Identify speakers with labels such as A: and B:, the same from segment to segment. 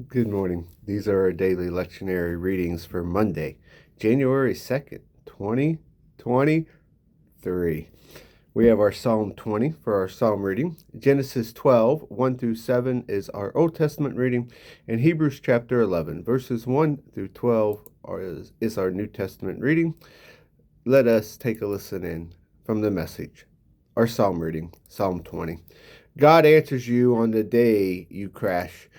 A: Good morning. These are our daily lectionary readings for Monday, January 2nd, 2023. We have our Psalm 20 for our Psalm reading. Genesis 12, 1 through 7 is our Old Testament reading, and Hebrews chapter 11, verses 1 through 12 is our New Testament reading. Let us take a listen in from the message. Our Psalm reading, Psalm 20. God answers you on the day you crash.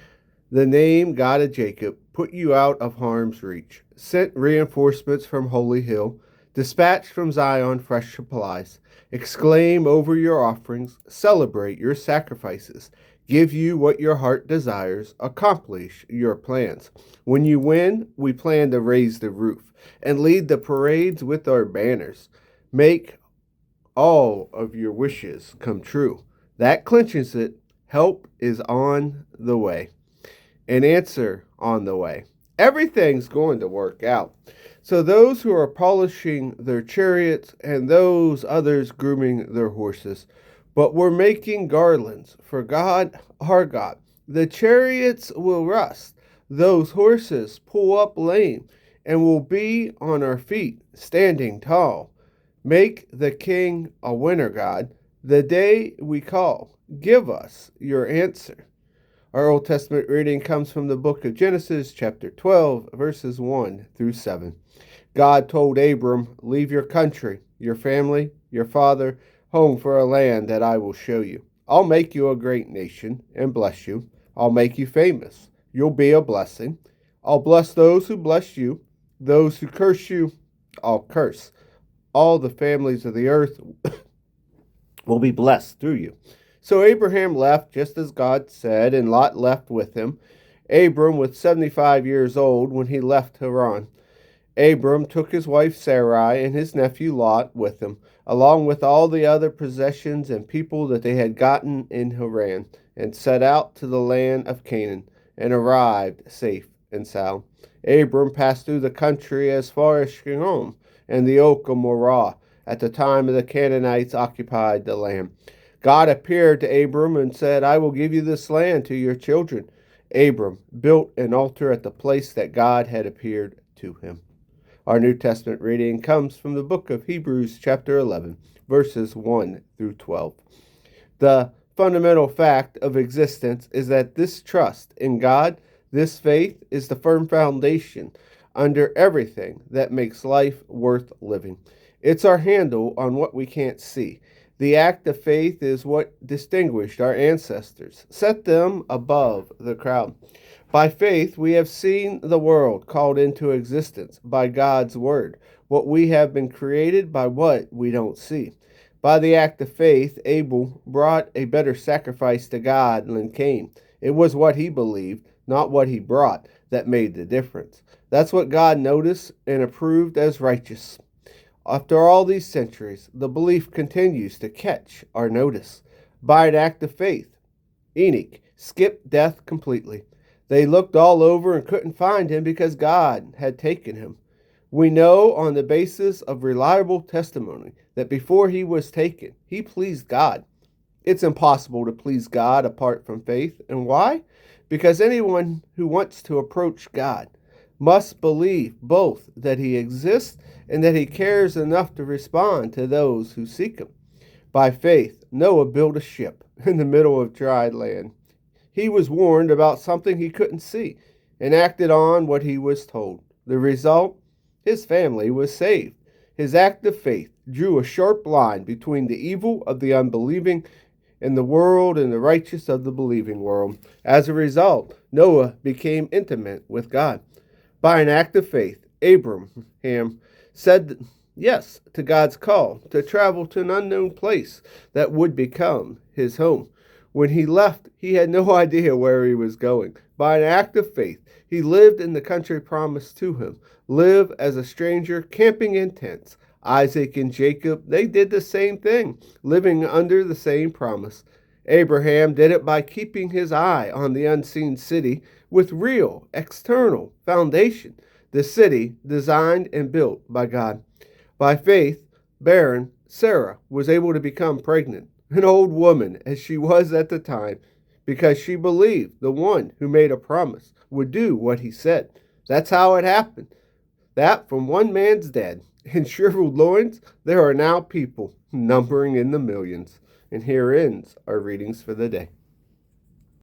A: The name God of Jacob put you out of harm's reach, sent reinforcements from Holy Hill, dispatched from Zion fresh supplies. Exclaim over your offerings, celebrate your sacrifices, give you what your heart desires, accomplish your plans. When you win, we plan to raise the roof and lead the parades with our banners. Make all of your wishes come true. That clinches it. Help is on the way. An answer on the way. Everything's going to work out. So those who are polishing their chariots and those others grooming their horses. But we're making garlands for God, our God. The chariots will rust. Those horses pull up lame and will be on our feet, standing tall. Make the king a winner, God. The day we call, give us your answer. Our Old Testament reading comes from the book of Genesis, chapter 12, verses 1 through 7. God told Abram, leave your country, your family, your father, home for a land that I will show you. I'll make you a great nation and bless you. I'll make you famous. You'll be a blessing. I'll bless those who bless you. Those who curse you, I'll curse. All the families of the earth will be blessed through you. So Abraham left just as God said, and Lot left with him. Abram was 75 years old when he left Haran. Abram took his wife Sarai and his nephew Lot with him, along with all the other possessions and people that they had gotten in Haran, and set out to the land of Canaan, and arrived safe and sound. Abram passed through the country as far as Shechem and the oak of Morah, at the time the Canaanites occupied the land. God appeared to Abram and said, I will give you this land to your children. Abram built an altar at the place that God had appeared to him. Our New Testament reading comes from the book of Hebrews, chapter 11, verses 1 through 12. The fundamental fact of existence is that this trust in God, this faith, is the firm foundation under everything that makes life worth living. It's our handle on what we can't see. The act of faith is what distinguished our ancestors, set them above the crowd. By faith, we have seen the world called into existence by God's word, what we have been created by what we don't see. By the act of faith, Abel brought a better sacrifice to God than Cain. It was what he believed, not what he brought, that made the difference. That's what God noticed and approved as righteous. After all these centuries, the belief continues to catch our notice. By an act of faith, Enoch skipped death completely. They looked all over and couldn't find him because God had taken him. We know on the basis of reliable testimony that before he was taken, he pleased God. It's impossible to please God apart from faith. And why? Because anyone who wants to approach God must believe both that he exists and that he cares enough to respond to those who seek him. By faith, Noah built a ship in the middle of dry land. He was warned about something he couldn't see and acted on what he was told. The result? His family was saved. His act of faith drew a sharp line between the evil of the unbelieving in the world and the righteous of the believing world. As a result, Noah became intimate with God. By an act of faith, Abraham said yes to God's call to travel to an unknown place that would become his home. When he left, he had no idea where he was going. By an act of faith, he lived in the country promised to him, lived as a stranger, camping in tents. Isaac and Jacob, they did the same thing, living under the same promise. Abraham did it by keeping his eye on the unseen city with real external foundation, the city designed and built by God. By faith, barren Sarah was able to become pregnant, an old woman as she was at the time, because she believed the one who made a promise would do what he said. That's how it happened. That from one man's dead and shriveled loins, there are now people numbering in the millions. And here ends our readings for the day.